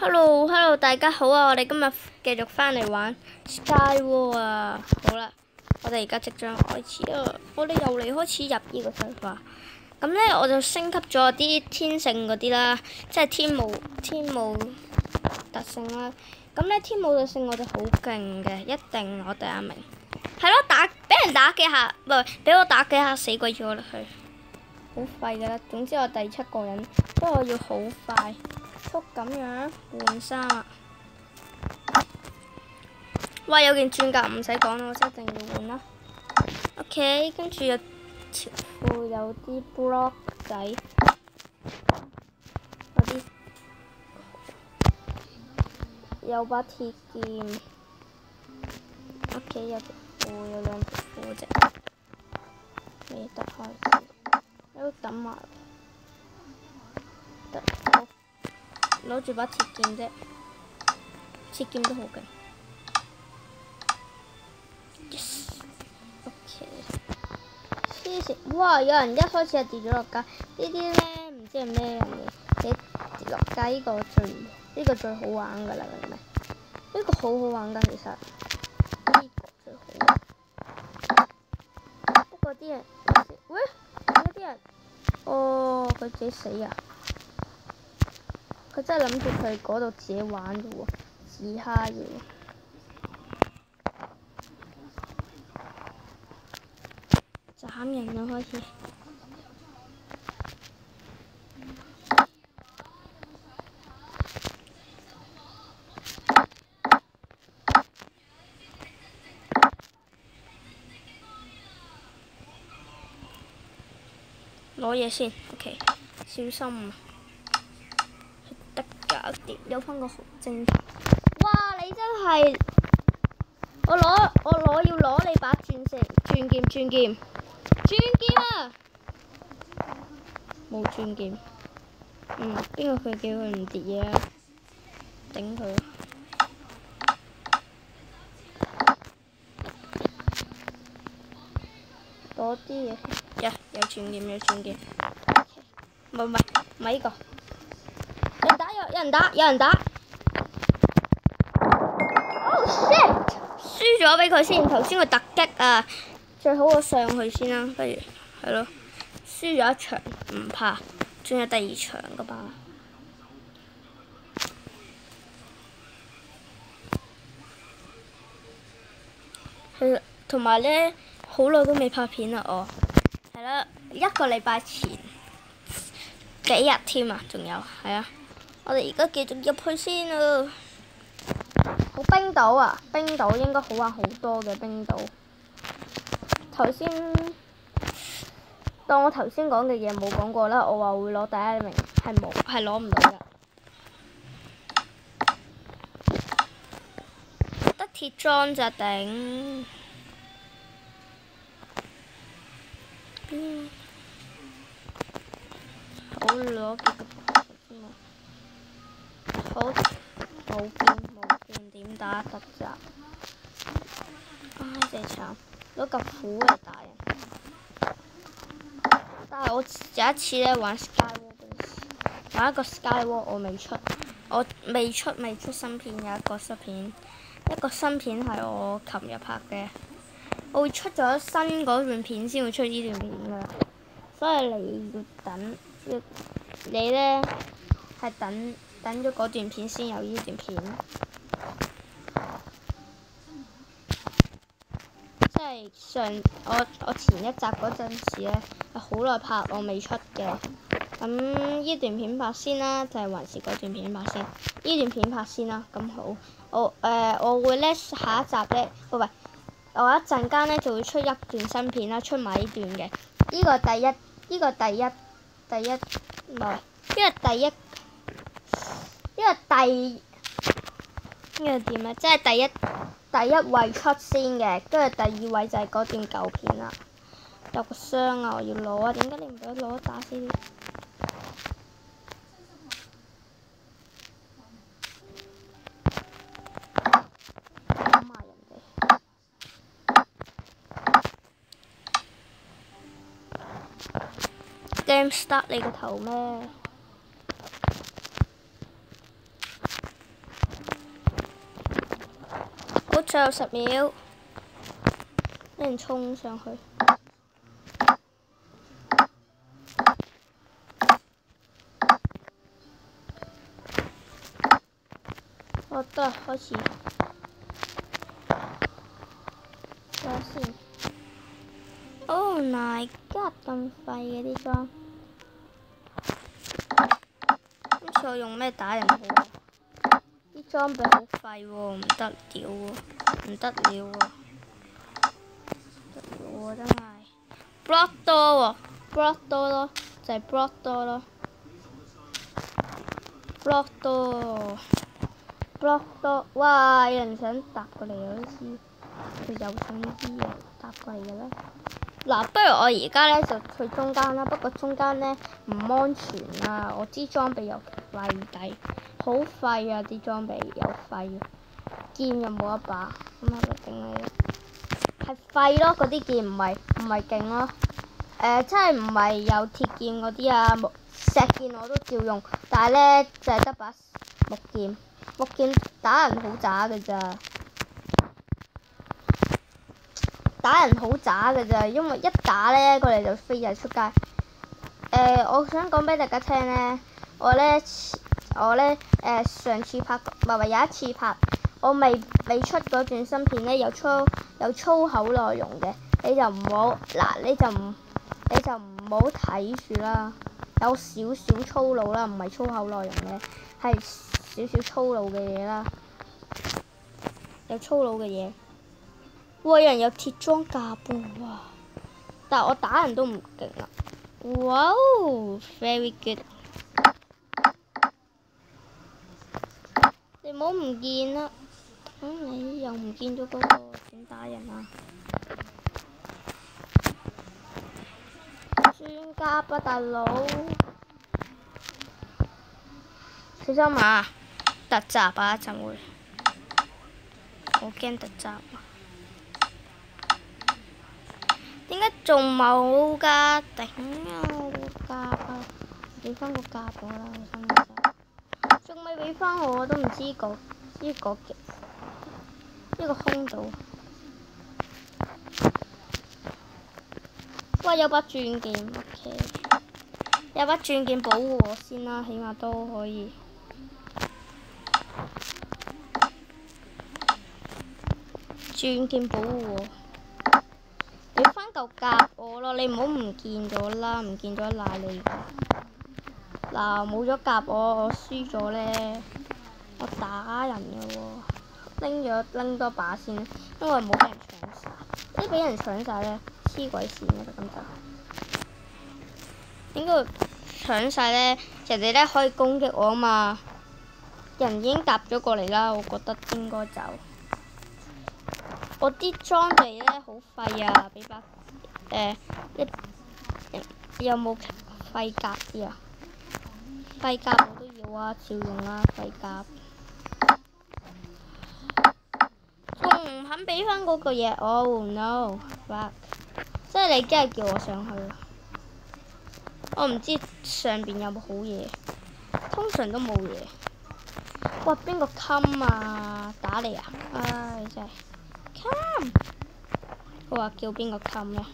Hello，大家好啊！我哋今日繼續翻嚟玩 Skyward 啊！好啦，我哋而家即將開始啊！我哋由嚟開始入呢個世化。咁呢，我就升級咗啲天性嗰啲啦，即係天舞特性啦。咁呢，天舞特性我哋好勁嘅，一定攞第一名。係咯，俾人打幾下，唔係俾我打幾下死鬼咗啦佢。好廢噶啦，總之我第7個人，不過我要好快速咁樣換衫啊！哇，有件鑽甲唔使講啦，我一定要換啦。OK， 跟住有條褲有啲 block 仔，有把鐵劍。OK， 有條褲，有兩條褲啫，未得開始。都抌埋，得好，攞住把鐵劍啫，鐵劍都好勁。Yes，OK。黐線！哇！有人一開始就跌咗落街，呢啲咧唔知係咩人嚟，你跌落街呢個最好玩㗎啦，明唔明？呢個好好玩㗎，其實呢個最好玩。不過啲人，喂，點解啲人？哦，佢自己死啊！佢真係諗住佢嗰度自己玩嘅喎，自蝦嘢。斬人啦開始。攞嘢先 ，OK， 小心啊！得搞掂，有翻個好精。哇！你真係，我要攞你把鑽劍啊！冇鑽劍。邊個佢叫佢唔跌嘢啊？頂佢！攞啲嘢。有鑽劍。唔係呢個。有人打。Oh shit！ 輸咗俾佢先，頭先佢突擊啊！最好我上去先啦，不如係咯。輸咗一場唔怕，仲有第2場噶吧。係同埋咧，好耐都未拍片啦，我係啦，1個禮拜前幾日添啊，仲有係啊。我哋而家繼續入去先啊！好冰島啊！冰島應該好玩好多嘅冰島。頭先當我頭先講嘅嘢冇講過啦，我話會攞第1名，係攞唔到㗎。得鐵裝咋頂？好攞幾個。好，冇劍點打特襲？唉，真係慘！攞嚿斧嚟打人。但係我有一次咧玩 Skyward 嗰陣時，玩一個 Skyward 我未出新片，有一個新片係我琴日拍嘅。我會出咗新嗰段片先會出呢段片㗎，所以你要等，你咧係等咗嗰段片先有呢段片，即係我前一集嗰陣時咧係好耐拍我未出嘅，咁呢段片拍先啦，就係還是嗰段片拍先？呢段片拍先啦，咁好，我會咧下一集咧，我一陣間咧就會出一段新片啦，出埋呢段嘅，呢個第一唔係呢個點咧？即係第一位出先嘅，跟住第2位就係嗰段舊片啦。有個箱啊，我要攞啊！點解你唔俾我攞？打死你！打埋人哋。Game start 你個頭咩？最後10秒，一人衝上去。好得開始。睇下先。Oh my god！咁廢嘅啲裝。今次我用咩打人好啊？啲裝備好廢喎，唔得了喎，唔得了喎，真係 block 多喎 ，block 多咯，就係 block 多咯 ，block 多 block 多，哇！有人想搭過嚟啊，好似佢有想啲嘢搭過嚟嘅啦。嗱，不如我而家咧就去中間啦，不過中間咧唔安全啊！我啲裝備又廢底，好廢啊！啲裝備又廢，劍又冇一把，咁係咪頂你？係廢咯，嗰啲劍唔係勁咯。真係唔係有鐵劍嗰啲啊，石劍我都照用，但係咧就係得把木劍，木劍打人好渣㗎咋。打人好渣㗎咋，因為一打咧，佢哋就飛晒出街。我想講俾大家聽咧，我咧上次拍，唔係有一次拍，我未出嗰段新片咧，有粗口內容嘅，你就唔好睇住啦，有少少粗魯啦，唔係粗口內容嘅，係少少粗魯嘅嘢啦，有粗魯嘅嘢。哇！有人有鐵裝甲喎，哇！但係我打人都唔勁啊。哇哦 ，very good！ 你唔好唔見啦，你又唔見咗嗰個點打人啊？專家不大佬，小心啊！突襲啊！一陣會，我驚突襲啊！點解仲冇㗎？頂啊！我個甲啊，俾翻個甲我啦，我心諗仲未俾翻我都唔知呢個空島。哇！有把鑽劍 ，OK， 有把鑽劍保護我先啦，起碼都可以。鑽劍保護我。俾翻嚿甲我咯，你唔好唔見咗啦，唔見咗賴你。嗱，冇咗甲我輸咗咧，我打人嘅喎，拎多把先，因為冇俾人搶晒。一俾人搶晒咧，黐鬼線嘅咁就。應該搶晒咧，人哋咧可以攻擊我啊嘛。人已經搭咗過嚟啦，我覺得應該走。我啲裝備咧好廢啊！俾把有冇廢甲啲啊？廢甲我都要啊，照用啦，廢甲。仲唔肯俾翻嗰個嘢 ？Oh no！ fuck！ 即係你真係叫我上去，我唔知上邊有冇好嘢，通常都冇嘢。哇！邊個襟啊？打你啊！唉，真係。佢話叫邊個冚咧？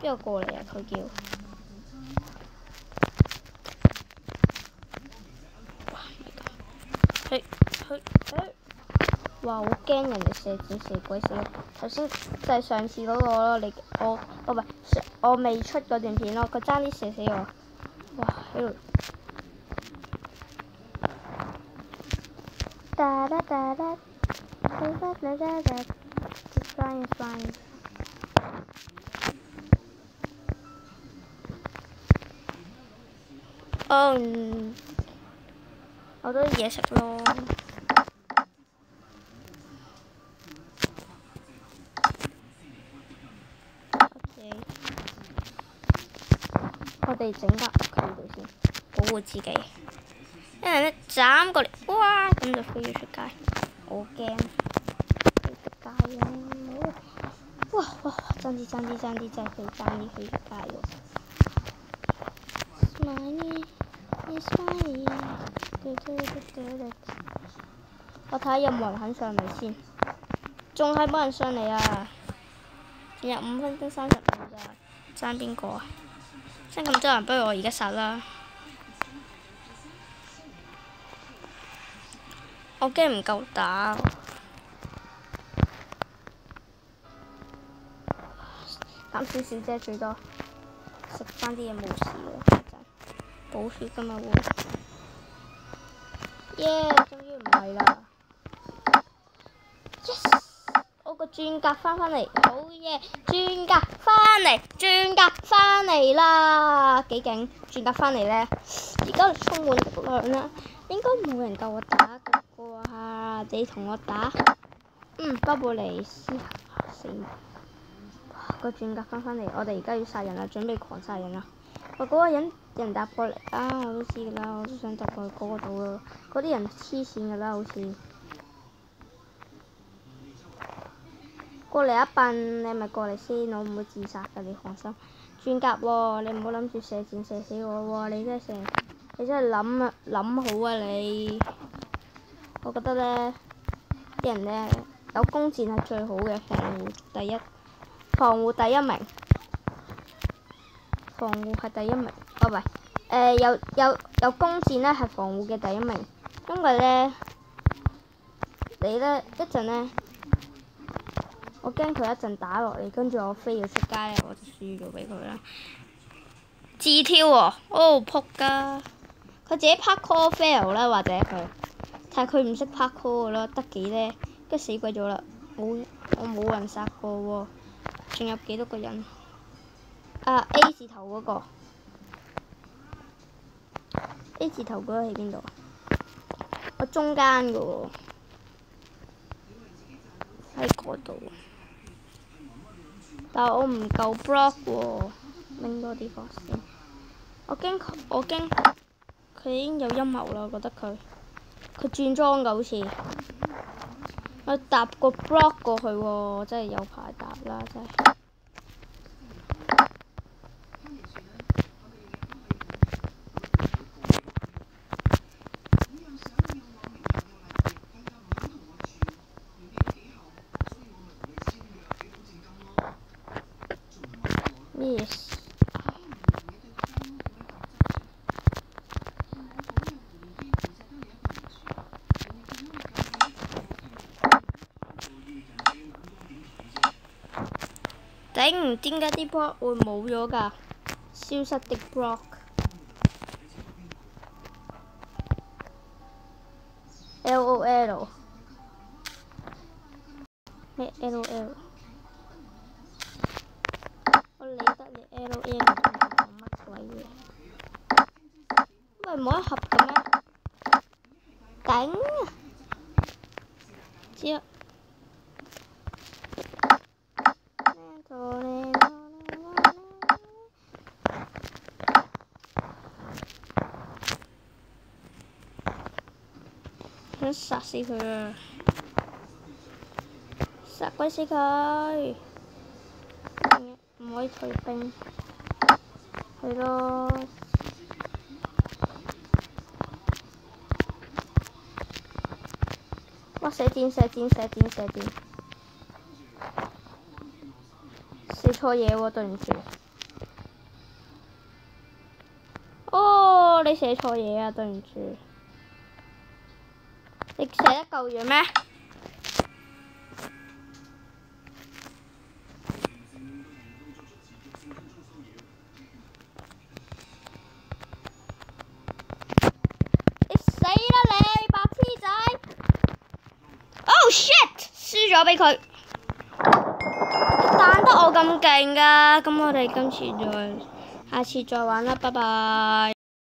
邊個過嚟啊？佢叫。哇！咪咁，哇！好驚人哋射箭射鬼死我！頭先就係上次嗰個咯，我未出嗰段片咯，佢爭啲射死我。哇！喺度。fine。我都嘢食咯。OK， 我哋整間屋企度先，保護自己。因為咧斬過嚟，哇！咁就飛咗出街，好驚。哇！爭啲真係爭啲飛出街喎。我睇下有冇人肯上嚟先。仲係冇人上嚟啊！仲有5分鐘30秒咋，爭邊個啊？爭咁多人，不如我而家殺啦！我驚唔夠打，減少少啫，最多食翻啲嘢冇事啦，補血㗎嘛會。耶！終於唔係啦 ！Yes！ 我個鑽甲翻嚟，好耶！鑽甲翻嚟，鑽甲翻嚟啦！幾勁！鑽甲翻嚟咧，而家充滿力量啦，應該冇人夠我打嘅啩？你同我打？巴布尼斯死！個鑽甲翻嚟，我哋而家要殺人啦，準備狂殺人啦！嗰個人搭過嚟啊！我都知㗎啦，我都想搭過去嗰個度啦。嗰啲人黐線㗎啦，好似過嚟一笨，你係咪過嚟先？我唔會自殺㗎，你放心。鑽甲喎，你唔好諗住射箭射死我喎！你真係諗好啊你！我覺得咧，啲人咧有弓箭係最好嘅，防護第一名。防護係第一名，唔係，有弓箭咧係防護嘅第一名，因為咧你咧一陣咧，我驚佢一陣打落嚟，跟住我飛咗出街咧，我就輸咗俾佢啦。自跳喎，仆㗎！佢自己 parkour fail 啦，或者佢，但係佢唔識 parkour 㗎啦，得幾咧，跟住死鬼咗啦！我冇人殺過喎，仲有幾多個人？A 字頭嗰個 ，A 字頭嗰個喺邊度啊？我中間嘅喎，喺嗰度。但係我唔夠 block 喎，拎多啲火先。我驚佢已經有陰謀啦，我覺得佢轉裝㗎好似。我搭個 block 過去喎，真係有排搭啦，真係。Yes。頂，點解啲 block 會冇咗㗎？消失的 block。LOL。咩 LOL？ 我理得你 LOL 講乜鬼嘢？喂，冇一盒嘅咩？頂！知啦。想殺死佢啊！殺鬼死佢！唔可以退兵，係咯。哇！射箭！射錯嘢喎，對唔住。哦，你射錯嘢啊，對唔住。你射得夠遠咩？你死啦你，白痴仔 ！Oh shit！ 輸咗俾佢。彈得我咁勁㗎，咁我哋下次再玩啦，拜拜。